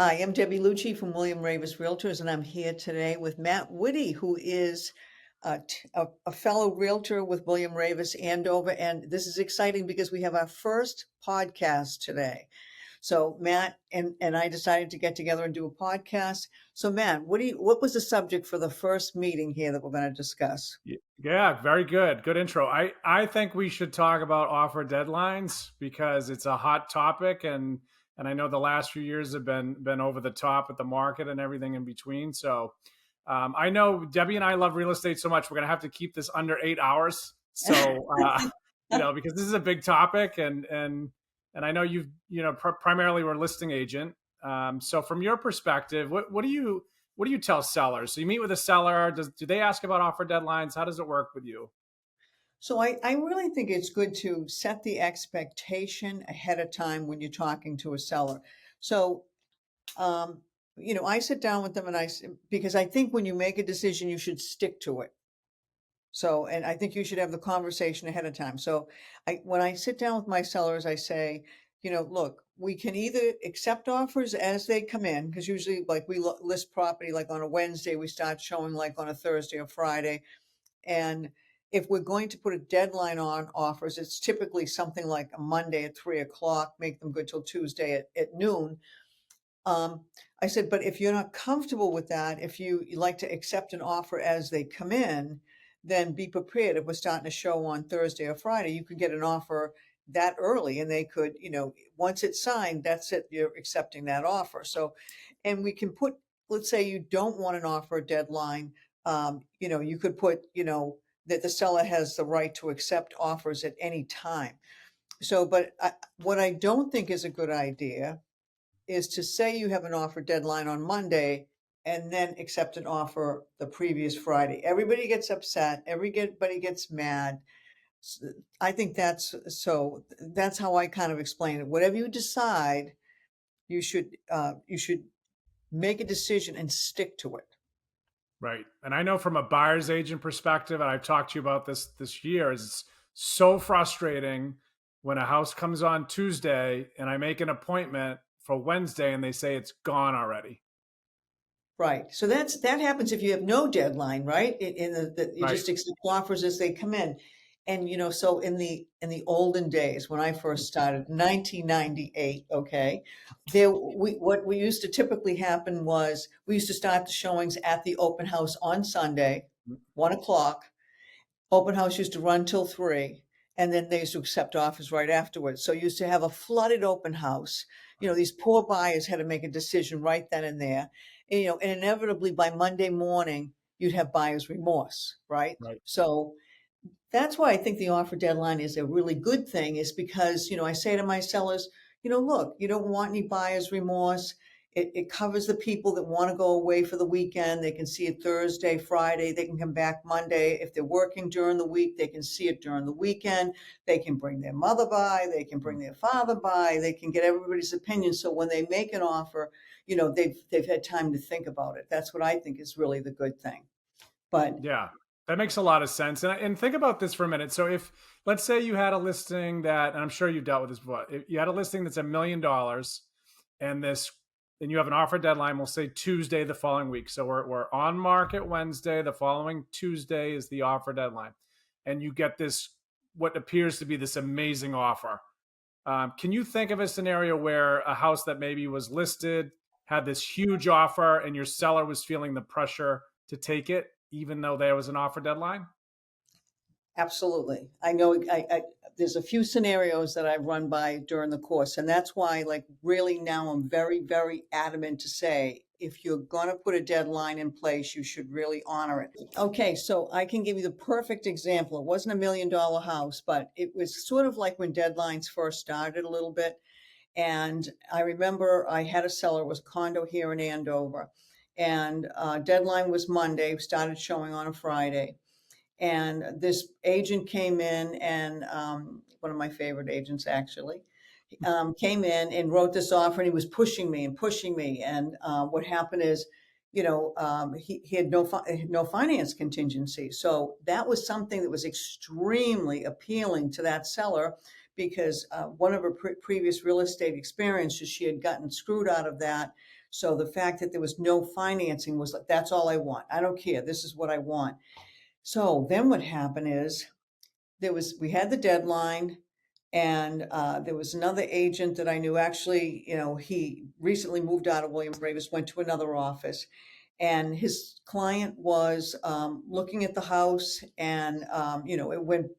Hi, I'm Debbie Lucci from William Ravis Realtors, and I'm here today with Matt Witte, who is a fellow realtor with William Ravis Andover. And this is exciting because we have our first podcast today. So Matt and I decided to get together and do a podcast. So Matt, what was the subject for the first meeting here that we're going to discuss? Yeah, very good. Good intro. I think we should talk about offer deadlines because it's a hot topic, and I know the last few years have been over the top with the market and everything in between. So I know Debbie and I love real estate so much. We're gonna have to keep this under 8 hours. So because this is a big topic, and I know primarily we're a listing agent. So from your perspective, what do you tell sellers? So you meet with a seller. Do they ask about offer deadlines? How does it work with you? So I really think it's good to set the expectation ahead of time when you're talking to a seller. So um, I sit down with them because I think when you make a decision, you should stick to it. So, and I think you should have the conversation ahead of time. So when I sit down with my sellers, I say, look, we can either accept offers as they come in, because usually like we list property like on a Wednesday, we start showing like on a Thursday or Friday. And if we're going to put a deadline on offers, it's typically something like a Monday at 3 o'clock, make them good till Tuesday at noon. Um, I said, but if you're not comfortable with that, if you like to accept an offer as they come in, then be prepared. If we're starting a show on Thursday or Friday, you could get an offer that early and they could, once it's signed, that's it, you're accepting that offer. So, and we can put, let's say you don't want an offer deadline, you could put, that the seller has the right to accept offers at any time. So, but what I don't think is a good idea is to say you have an offer deadline on Monday and then accept an offer the previous Friday. Everybody gets upset. Everybody gets mad. I think that's how I kind of explain it. Whatever you decide, you should make a decision and stick to it. Right. And I know from a buyer's agent perspective, and I've talked to you about this year, it's so frustrating when a house comes on Tuesday and I make an appointment for Wednesday and they say it's gone already. Right. So that happens if you have no deadline, right? You Right. just accept offers as they come in. And so in the olden days when I first started, 1998, okay, what we used to typically happen was we used to start the showings at the open house on Sunday, 1 o'clock. Open house used to run till 3, and then they used to accept offers right afterwards. So you used to have a flooded open house. These poor buyers had to make a decision right then and there. And inevitably by Monday morning, you'd have buyer's remorse, right? Right. So that's why I think the offer deadline is a really good thing, is because, I say to my sellers, look, you don't want any buyer's remorse. It covers the people that want to go away for the weekend. They can see it Thursday, Friday. They can come back Monday. If they're working during the week, they can see it during the weekend. They can bring their mother by. They can bring their father by. They can get everybody's opinion. So when they make an offer, they've had time to think about it. That's what I think is really the good thing. But Yeah, that makes a lot of sense. And think about this for a minute. So if let's say you had a listing that, and I'm sure you've dealt with this before, if you had a listing that's $1 million and and you have an offer deadline, we'll say Tuesday the following week. So we're on market Wednesday, the following Tuesday is the offer deadline. And you get this, what appears to be this amazing offer. Can you think of a scenario where a house that maybe was listed had this huge offer and your seller was feeling the pressure to take it, even though there was an offer deadline? absolutely. I know there's a few scenarios that I've run by during the course, and that's why, like, really now I'm very, very adamant to say, if you're going to put a deadline in place, you should really honor it. Okay, so I can give you the perfect example. It wasn't $1 million house, but it was sort of like when deadlines first started a little bit. And I remember I had a seller, it was a condo here in Andover, and deadline was Monday, started showing on a Friday. And this agent came in, and one of my favorite agents actually came in and wrote this offer, and he was pushing me and pushing me. And what happened is, he had no finance contingency. So that was something that was extremely appealing to that seller, because one of her previous real estate experiences, she had gotten screwed out of that. So the fact that there was no financing was like, that's all I want. I don't care. This is what I want. So then what happened is we had the deadline, and there was another agent that I knew. Actually, he recently moved out of William Ravis, went to another office, and his client was looking at the house, and it went.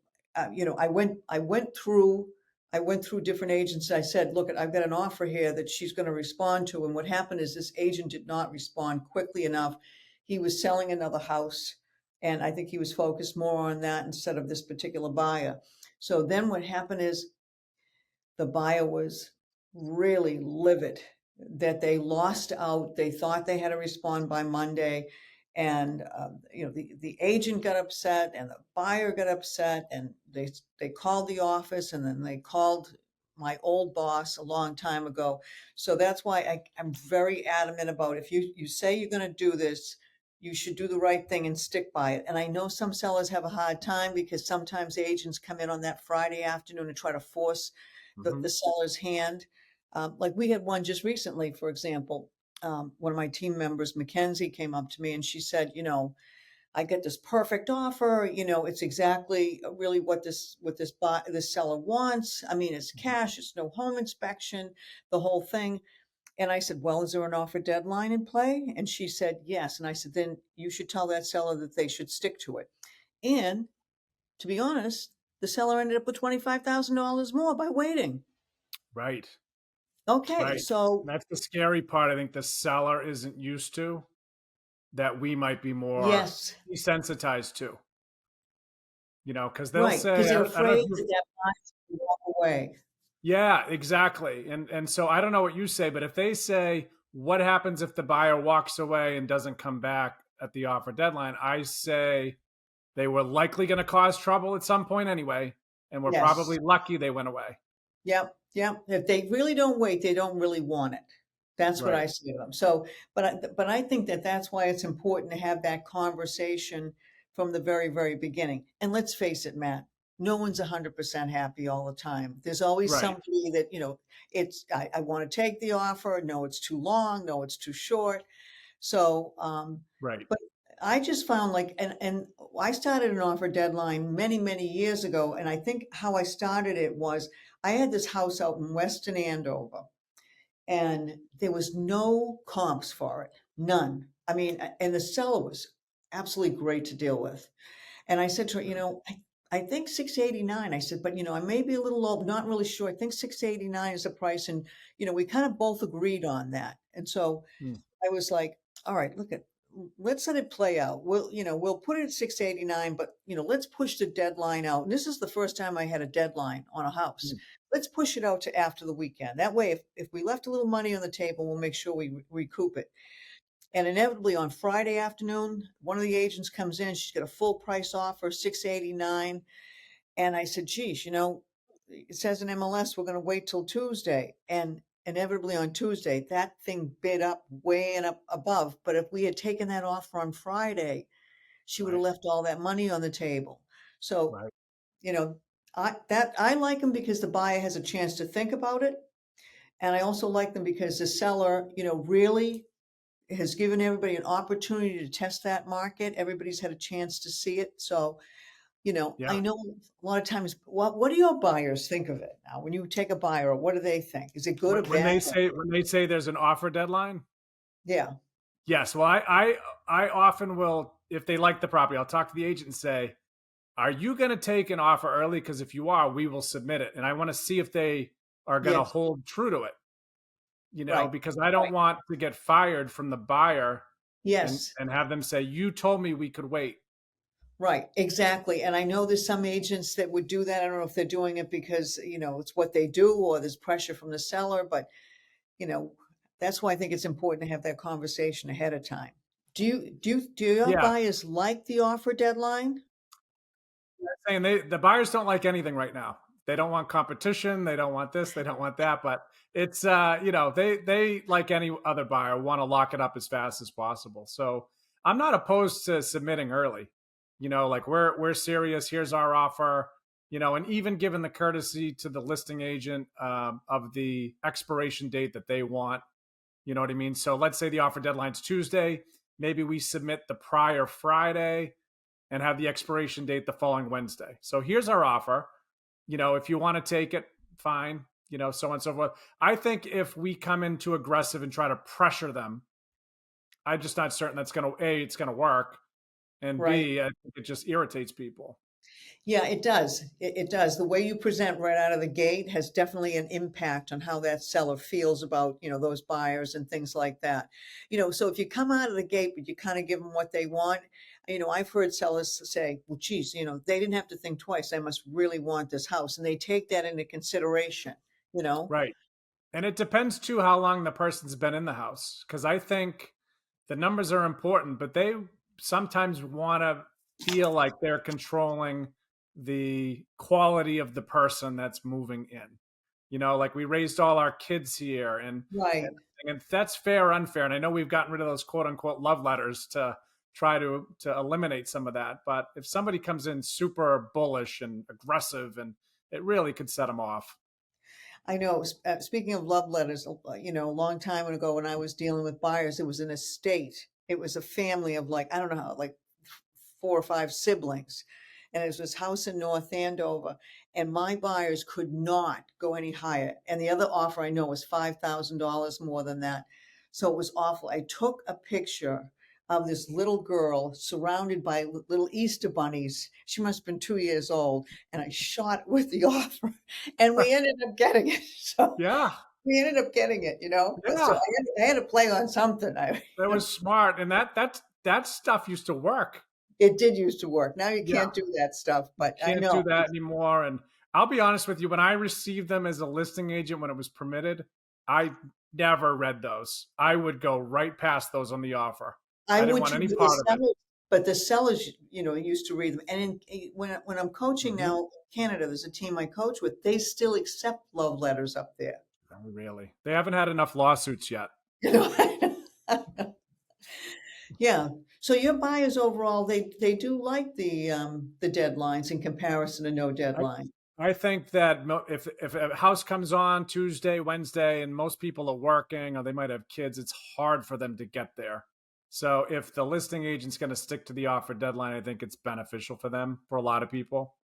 I went through different agents. I said, "Look, I've got an offer here that she's going to respond to." And what happened is this agent did not respond quickly enough. He was selling another house, and I think he was focused more on that instead of this particular buyer. So then what happened is the buyer was really livid that they lost out. They thought they had to respond by Monday. And the agent got upset and the buyer got upset, and they called the office, and then they called my old boss a long time ago. So that's why I'm very adamant about, if you say you're going to do this, you should do the right thing and stick by it. And I know some sellers have a hard time because sometimes agents come in on that Friday afternoon and try to force Hmm. the seller's hand. Like we had one just recently, for example. One of my team members, Mackenzie, came up to me and she said, I get this perfect offer. It's exactly really what this seller wants. I mean, it's cash, it's no home inspection, the whole thing. And I said, well, is there an offer deadline in play? And she said, yes. And I said, then you should tell that seller that they should stick to it. And to be honest, the seller ended up with $25,000 more by waiting. Right. Okay, Right. so That's the scary part. I think the seller isn't used to, that we might be more yes, desensitized to, because they'll right, because say, they're I don't know if afraid you, that that buyer's gonna walk away. yeah, exactly. And so I don't know what you say, but if they say, what happens if the buyer walks away and doesn't come back at the offer deadline? I say they were likely going to cause trouble at some point anyway, and we're probably Yes, lucky they went away. yep, yep. If they really don't wait, they don't really want it. That's what Right. I say to them. So, but I think that that's why it's important to have that conversation from the very, very beginning. And let's face it, Matt, no one's 100% happy all the time. There's always Right. somebody that, I want to take the offer. No, it's too long. No, it's too short. So, Right. but I just found like, and I started an offer deadline many, many years ago. And I think how I started it was I had this house out in Weston Andover, and there was no comps for it, none. I mean, and the seller was absolutely great to deal with. And I said to her, I think 689. I said, but I may be a little low, not really sure. I think 689 is the price. And, we kind of both agreed on that. And so Mm. I was like, all right, let's let it play out. We'll put it at 689, but let's push the deadline out. And this is the first time I had a deadline on a house. Mm. Let's push it out to after the weekend. That way, if we left a little money on the table, we'll make sure we recoup it. And inevitably on Friday afternoon, one of the agents comes in. She's got a full price offer, 689. And I said, geez, it says in MLS we're going to wait till Tuesday. And inevitably on Tuesday, that thing bid up way and up above. But if we had taken that offer on Friday, she would have Right. left all that money on the table. So, Right. you know, I like them because the buyer has a chance to think about it. And I also like them because the seller, really has given everybody an opportunity to test that market. Everybody's had a chance to see it. So, I Yeah. know a lot of times, what do your buyers think of it now? When you take a buyer, what do they think? Is it good or When bad? they say there's an offer deadline, Yeah. yes. Well, I often will, if they like the property, I'll talk to the agent and say, are you going to take an offer early? Because if you are, we will submit it. And I want to see if they are going to Yes. hold true to it, Right. because I don't Right. want to get fired from the buyer and, Yes. and have them say, you told me we could wait. Right. Exactly. And I know there's some agents that would do that. I don't know if they're doing it because, it's what they do or there's pressure from the seller, but, you know, that's why I think it's important to have that conversation ahead of time. Do your Yeah. buyers like the offer deadline? Saying the buyers don't like anything right now. They don't want competition. They don't want this. They don't want that. But it's they like any other buyer want to lock it up as fast as possible. So I'm not opposed to submitting early. Like we're serious. Here's our offer. And even given the courtesy to the listing agent of the expiration date that they want. You know what I mean? So let's say the offer deadline's Tuesday. Maybe we submit the prior Friday and have the expiration date the following Wednesday. So here's our offer. If you want to take it, fine, so on and so forth. I think if we come in too aggressive and try to pressure them, I'm just not certain that's going to, A, it's going to work. And Right. B, I think it just irritates people. Yeah, it does. It does. The way you present right out of the gate has definitely an impact on how that seller feels about, those buyers and things like that. So if you come out of the gate, but you kind of give them what they want, I've heard sellers say, well, geez, they didn't have to think twice. I must really want this house. And they take that into consideration, you know? Right. And it depends too how long the person's been in the house. Because I think the numbers are important, but they sometimes want to feel like they're controlling the quality of the person that's moving in. Like we raised all our kids here, Right. and that's fair or unfair. And I know we've gotten rid of those quote unquote love letters to try to eliminate some of that. But if somebody comes in super bullish and aggressive, and it really could set them off. I know. Speaking of love letters, a long time ago when I was dealing with buyers, it was an estate. It was a family of like, I don't know how, like 4 or 5 siblings. And it was this house in North Andover. And my buyers could not go any higher. And the other offer I know was $5,000 more than that. So it was awful. I took a picture of this little girl surrounded by little Easter bunnies. She must have been 2 years old. And I shot it with the offer. And we ended up getting it. So Yeah. we ended up getting it, But so Yeah. I had to play on something. That was smart. And that stuff used to work. It did used to work. Now you Yeah. can't do that stuff, but I Can't do know. that anymore. And I'll be honest with you, when I received them as a listing agent when it was permitted, I never read those. I would go right past those on the offer. I I didn't would want too, any part of it. but the sellers, used to read them. And when I'm coaching Mhm. now in Canada, there's a team I coach with, they still accept love letters up there. Oh, really? They haven't had enough lawsuits yet. You know? Yeah. So your buyers overall, they do like the deadlines in comparison to no I, deadline. I think that if a house comes on Tuesday, Wednesday, and most people are working or they might have kids, it's hard for them to get there. So if the listing agent's going to stick to the offer deadline, I think it's beneficial for them, for a lot of people.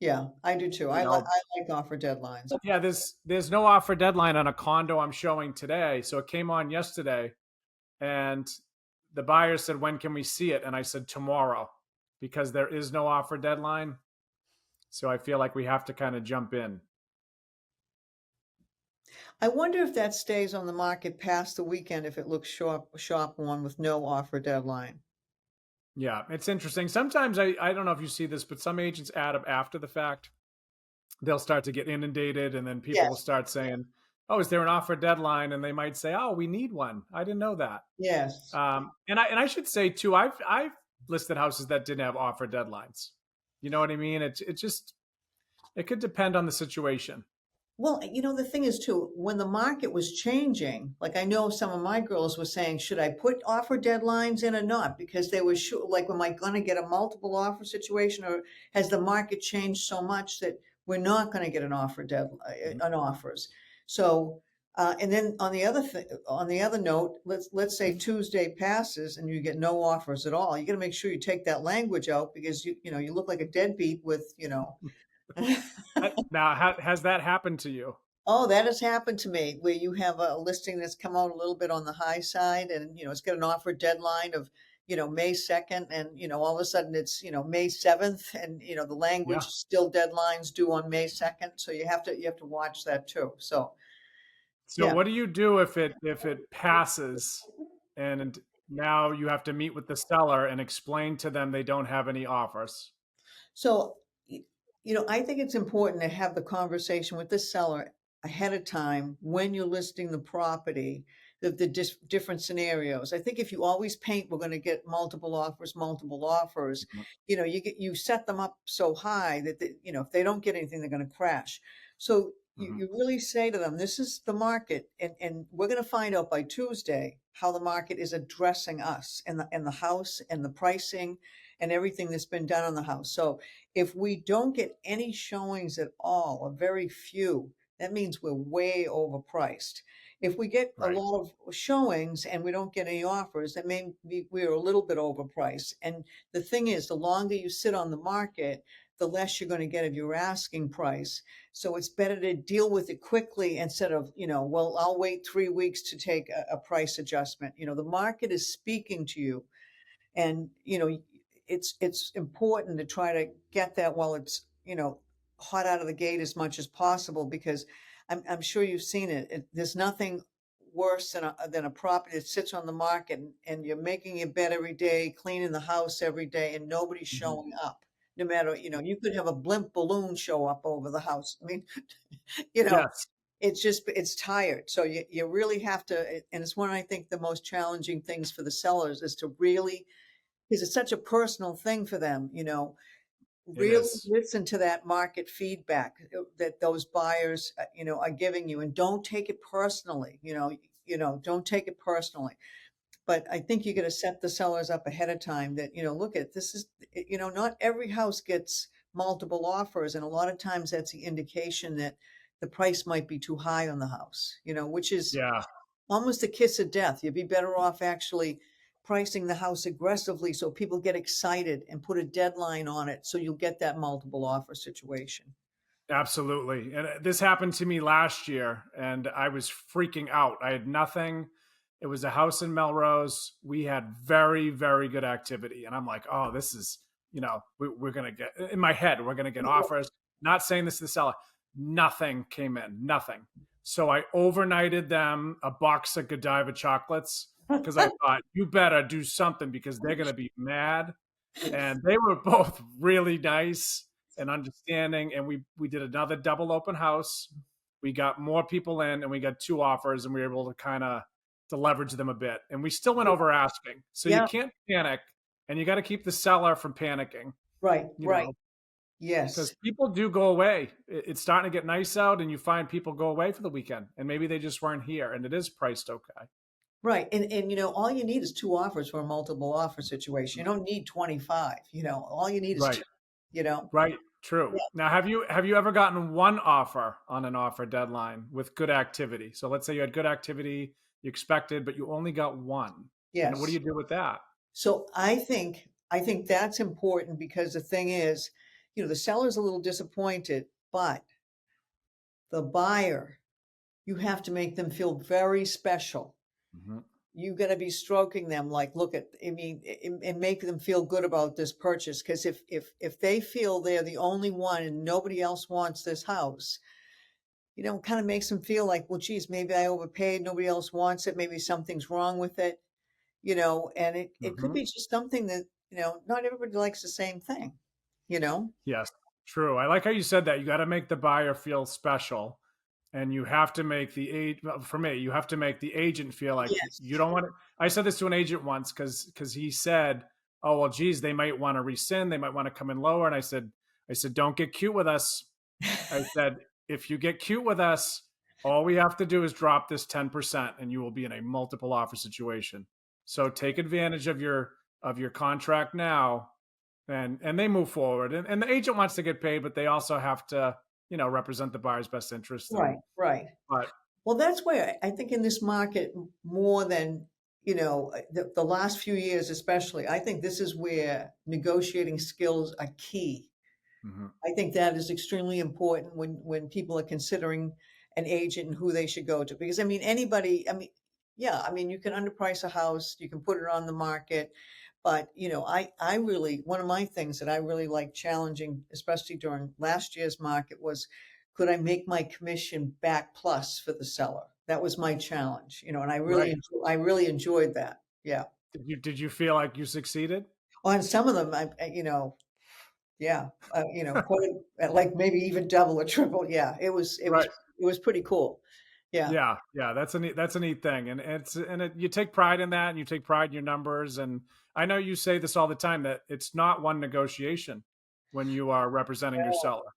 Yeah, I do too. You know, I like offer deadlines. yeah, there's no offer deadline on a condo I'm showing today. So it came on yesterday, and the buyer said, "When can we see it?" And I said, "Tomorrow," because there is no offer deadline. So I feel like we have to kind of jump in. I wonder if that stays on the market past the weekend if it looks sharp one with no offer deadline. Yeah, it's interesting. Sometimes I don't know if you see this, but some agents add up after the fact. They'll start to get inundated, and then people will Yes, start saying, "Oh, is there an offer deadline?" And they might say, "Oh, we need one. I didn't know that." yes. And I should say too, I've listed houses that didn't have offer deadlines. You know what I mean? It could depend on the situation. Well, the thing is too, when the market was changing, like I know some of my girls were saying, should I put offer deadlines in or not? Because they were sure, like, am I going to get a multiple offer situation, or has the market changed so much that we're not going to get an offer deadline on offers? So, and then on the other note, let's say Tuesday passes and you get no offers at all. You got to make sure you take that language out because you look like a deadbeat with. Now, has that happened to you? Oh, that has happened to me where you have a listing that's come out a little bit on the high side and, it's got an offer deadline of, May 2nd and, all of a sudden it's, May 7th and, the language Yeah. still deadlines due on May 2nd. So you have to watch that too. So, So yeah. what do you do if it passes, and now you have to meet with the seller and explain to them they don't have any offers? So, I think it's important to have the conversation with the seller ahead of time when you're listing the property, the different scenarios. I think if you always paint, we're going to get multiple offers, you set them up so high that, if they don't get anything, they're going to crash. So Mhm. you really say to them, this is the market, and we're going to find out by Tuesday how the market is addressing us and the house and the pricing and everything that's been done on the house. So if we don't get any showings at all, or very few, that means we're way overpriced. If we get a Right. lot of showings and we don't get any offers, that may be we're a little bit overpriced. And the thing is, the longer you sit on the market, the less you're going to get of your asking price. So it's better to deal with it quickly instead of, well, I'll wait 3 weeks to take a price adjustment. The market is speaking to you, and it's important to try to get that while it's hot out of the gate as much as possible, because I'm sure you've seen it. There's nothing worse than a property that sits on the market, and you're making your bed every day, cleaning the house every day, and nobody's Mhm. showing up. No matter, you could have a blimp balloon show up over the house. I mean, you know Yes. it's tired. So you really have to, and it's one, I think, the most challenging things for the sellers is to really, because it's such a personal thing for them, It really is. listen to that market feedback that those buyers, are giving you, and don't take it personally, don't take it personally. But I think you got to set the sellers up ahead of time that, look at this is, not every house gets multiple offers. And a lot of times that's the indication that the price might be too high on the house, which is Yeah. almost a kiss of death. You'd be better off actually pricing the house aggressively so people get excited and put a deadline on it so you'll get that multiple offer situation. Absolutely. And this happened to me last year and I was freaking out. I had nothing. It was a house in Melrose. We had very, very good activity. And I'm like, oh, this is, we're going to get, in my head, we're going to get offers. Not saying this to the seller. Nothing came in, nothing. So I overnighted them a box of Godiva chocolates because I thought, you better do something because they're going to be mad. And they were both really nice and understanding. And we did another double open house. We got more people in, and we got two offers, and we were able to kind of to leverage them a bit. And we still went over asking, so you Yeah, can't panic, and you got to keep the seller from panicking. right, You right. know, because Yes. people do go away. It's starting to get nice out, and you find people go away for the weekend, and maybe they just weren't here, and it is priced okay. Right. And all you need is two offers for a multiple offer situation. You don't need 25, all you need is two, Right. you know. Right. True. Yeah. Now, have you ever gotten one offer on an offer deadline with good activity? So let's say you had good activity, you expected, but you only got one. And what do Yes. you do with that? So I think that's important, because the thing is, the seller's a little disappointed, but the buyer, you have to make them feel very special. Mhm. You got to be stroking them like, look at, I mean, and make them feel good about this purchase. Because if they feel they're the only one and nobody else wants this house, it kind of makes them feel like, well, geez, maybe I overpaid, nobody else wants it, maybe something's wrong with it, and it could Mhm. be just something that, not everybody likes the same thing, you know. Yes, true. I like how you said that. You got to make the buyer feel special, and you have to make for me, you have to make the agent feel like you Yes. don't want to. I said this to an agent once because he said, "Oh well, geez, they might want to rescind. They might want to come in lower." And I said, don't get cute with us. I said, if you get cute with us, all we have to do is drop this 10% and you will be in a multiple offer situation. So take advantage of your contract now, and they move forward. And the agent wants to get paid, but they also have to, represent the buyer's best interest. Right, right. But Well, that's where I think in this market, more than, the last few years especially, I think this is where negotiating skills are key. mhm, I think that is extremely important when people are considering an agent and who they should go to. Because I mean, anybody, I mean, yeah, I mean, you can underprice a house, you can put it on the market, but I really, one of my things that I really like challenging, especially during last year's market, was could I make my commission back plus for the seller? That was my challenge, and right. I really enjoyed that. Yeah. Did you feel like you succeeded? On some of them, yeah, quite like maybe even double or triple. Yeah, Right. it was pretty cool. Yeah. Yeah, yeah, that's a neat thing, and you take pride in that, and you take pride in your numbers. And I know you say this all the time that it's not one negotiation when you are representing your seller.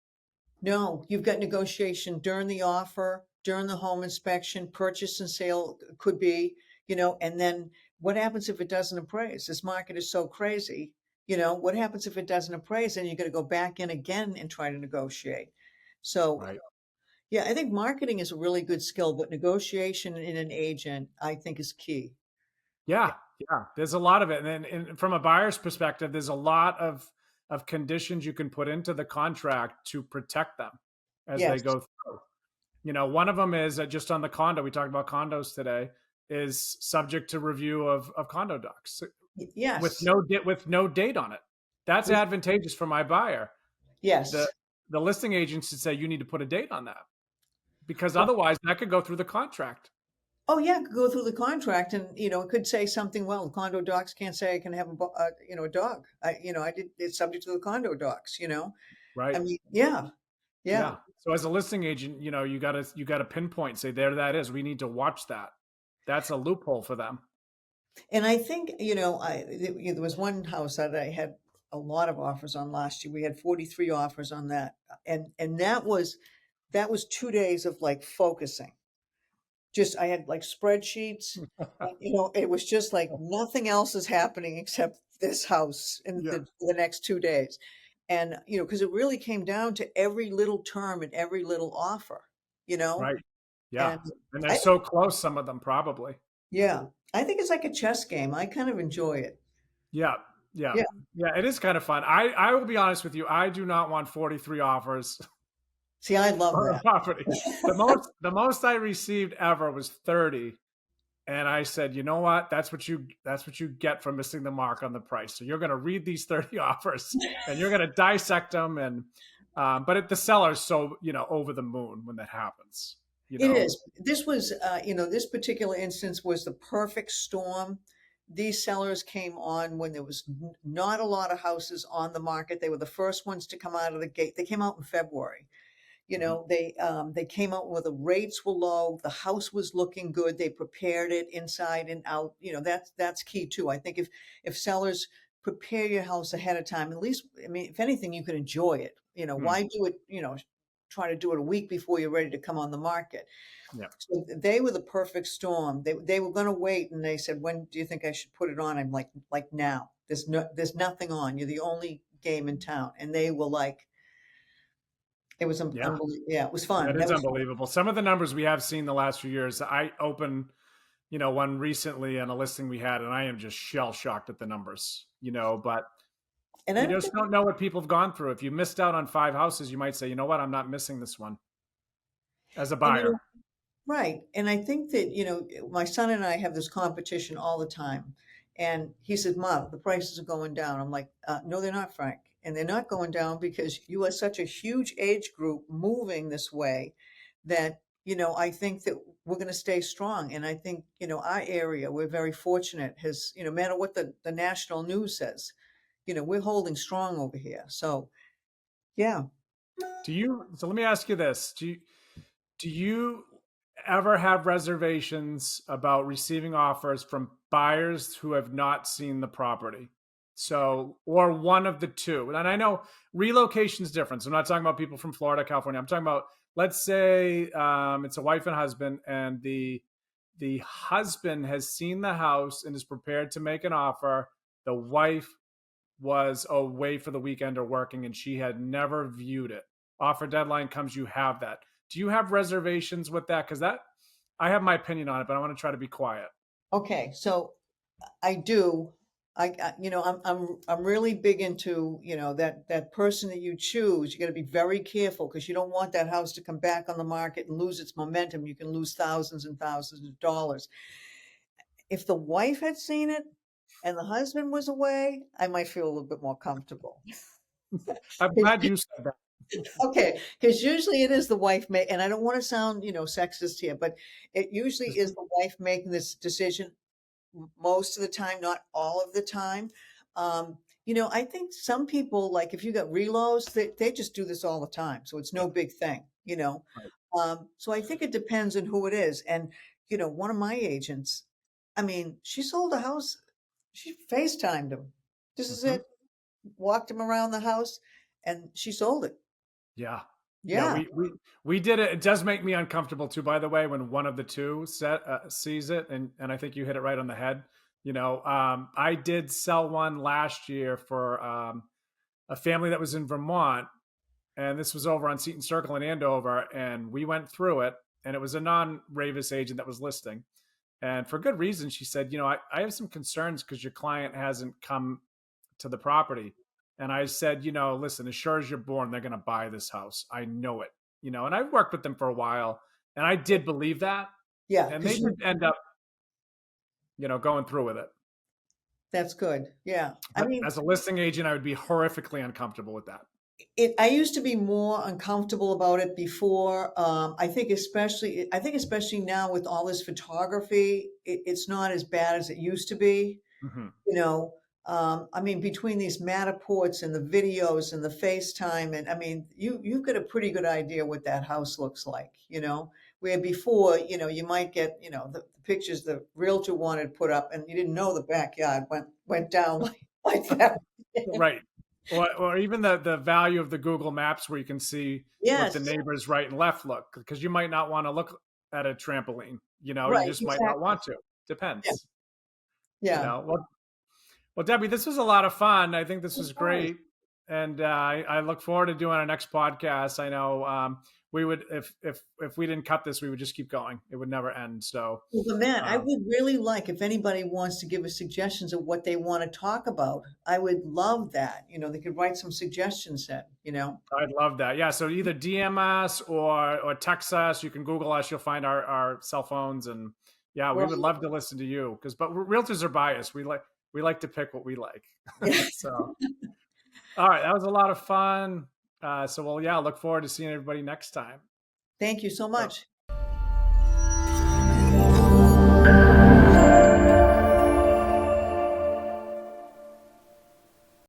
No, you've got negotiation during the offer, during the home inspection, purchase and sale could be, and then what happens if it doesn't appraise? This market is so crazy. What happens if it doesn't appraise? And you got to go back in again and try to negotiate. So Right. Yeah, I think marketing is a really good skill, but negotiation in an agent, I think, is key. Yeah, yeah. There's a lot of it, and from a buyer's perspective, there's a lot of conditions you can put into the contract to protect them as they Yes. go through. One of them is just on the condo. We talked about condos today. Is subject to review of condo docs with Yes. no date on it. That's With advantageous for my buyer. The yes. the listing agent should say you need to put a date on that because Well, otherwise that could go through the contract. oh yeah, it could go through the contract, and it could say something. Well, condo docs can't say I can have a dog. I did. It's subject to the condo docs. I Right. mean, yeah, yeah. Yeah. So as a listing agent, you gotta pinpoint, say there that is. We need to watch that. That's a loophole for them. And I think, there was one house that I had a lot of offers on last year. We had 43 offers on that. And that was 2 days of like focusing. Just I had like spreadsheets, and it was just like nothing else is happening except this house in Yeah. the next 2 days. And because it really came down to every little term and every little offer, you know, Right. Yeah. and And they're I so close, some of them probably. yeah, I think it's like a chess game. I kind of enjoy it. Yeah. Yeah. Yeah. Yeah. It is kind of fun. I will be honest with you. I do not want 43 offers See, I love on a that. property. The most I received ever was 30. And I said, you know what? That's what you get for missing the mark on the price. So you're going to read these 30 offers and you're going to dissect them. And the seller's so over the moon when that happens. You It know, is. This was, this particular instance was the perfect storm. These sellers came on when there was not a lot of houses on the market. They were the first ones to come out of the gate. They came out in February. Mhm. They came out where the rates were low, the house was looking good, they prepared it inside and out. That's key too. I think if sellers prepare your house ahead of time, at least, I mean, if anything, you can enjoy it. Mm. Why do it, try to do it a week before you're ready to come on the market. Yeah, So they were the perfect storm. They were going to wait, and they said, "When do you think I should put it on?" I'm like now. There's nothing on. You're the only game in town, and they were like, it was yeah, unbelievable. Yeah, it was yeah. fun. It That is was fun. unbelievable. Some of the numbers we have seen the last few years. I opened, one recently on a listing we had, and I am just shell shocked at the numbers. But And I you don't just think, don't know what people have gone through. If you missed out on 5 houses, you might say, you know what, I'm not missing this one as a and buyer. right. And I think that, my son and I have this competition all the time. And he said, Mom, the prices are going down. I'm like, no, they're not, Frank. And they're not going down because you are such a huge age group moving this way that, I think that we're going to stay strong. And I think, our area, we're very fortunate, has, no matter what the national news says, we're holding strong over here. So, yeah. So let me ask you this. Do you ever have reservations about receiving offers from buyers who have not seen the property? So, or one of the two. And I know relocation is different. So I'm not talking about people from Florida, California. I'm talking about, let's say, it's a wife and husband, and the husband has seen the house and is prepared to make an offer. The wife was away for the weekend or working, and she had never viewed it. Offer deadline comes, you have that. Do you have reservations with that? Because I have my opinion on it, but I want to try to be quiet. Okay. So I do. I'm really big into, that person that you choose. You got to be very careful because you don't want that house to come back on the market and lose its momentum. You can lose thousands and thousands of dollars. If the wife had seen it and the husband was away, I might feel a little bit more comfortable. I'm glad you said that. Okay, because usually it is the wife and I don't want to sound, sexist here, but it usually is the wife making this decision most of the time, not all of the time. I think some people, like if you got reloads, they just do this all the time. So it's Yeah, no big thing. right. So I think it depends on who it is. And, one of my agents, I mean, she sold a house, she FaceTimed him. This is Hmm. it. Walked him around the house and she sold it. Yeah. Yeah, Yeah. we did it. It does make me uncomfortable too, by the way, when one of the two sees it, and I think you hit it right on the head. I did sell one last year for a family that was in Vermont, and this was over on Seton Circle in Andover, and we went through it, and it was a non-Ravis agent that was listing, and for good reason. She said, I have some concerns because your client hasn't come to the property. And I said, listen, as sure as you're born, they're going to buy this house. I know it, and I've worked with them for a while, and I did believe that. Yeah, And they because did end up, going through with it. that's good. Yeah. I But mean, as a listing agent, I would be horrifically uncomfortable with that. I used to be more uncomfortable about it before. I think especially now with all this photography, it's not as bad as it used to be. Hmm. You know, I mean, between these Matterports and the videos and the FaceTime, and I mean, you've got a pretty good idea what that house looks like. Where before, you might get, the pictures the realtor wanted put up, and you didn't know the backyard went down like that. Right. Or even the value of the Google Maps where you can see what the Yes, neighbors right and left look, because you might not want to look at a trampoline. You right, just might not exactly. want to. Yeah, Depends. yeah. Well, Debbie, this was a lot of fun. I think this It was was. great, and I look forward to doing our next podcast. I know we would, if we didn't cut this, we would just keep going. It would never end. So, Well, the man, I um, would really like if anybody wants to give us suggestions of what they want to talk about. I would love that. They could write some suggestions in. I'd love that. Yeah. So either DM us or text us. You can Google us. You'll find our cell phones, and yeah, we would Right. love to listen to you but realtors are biased. We like to pick what we like. So, all right, that was a lot of fun. So, well, yeah, look forward to seeing everybody next time. Thank you so So, much.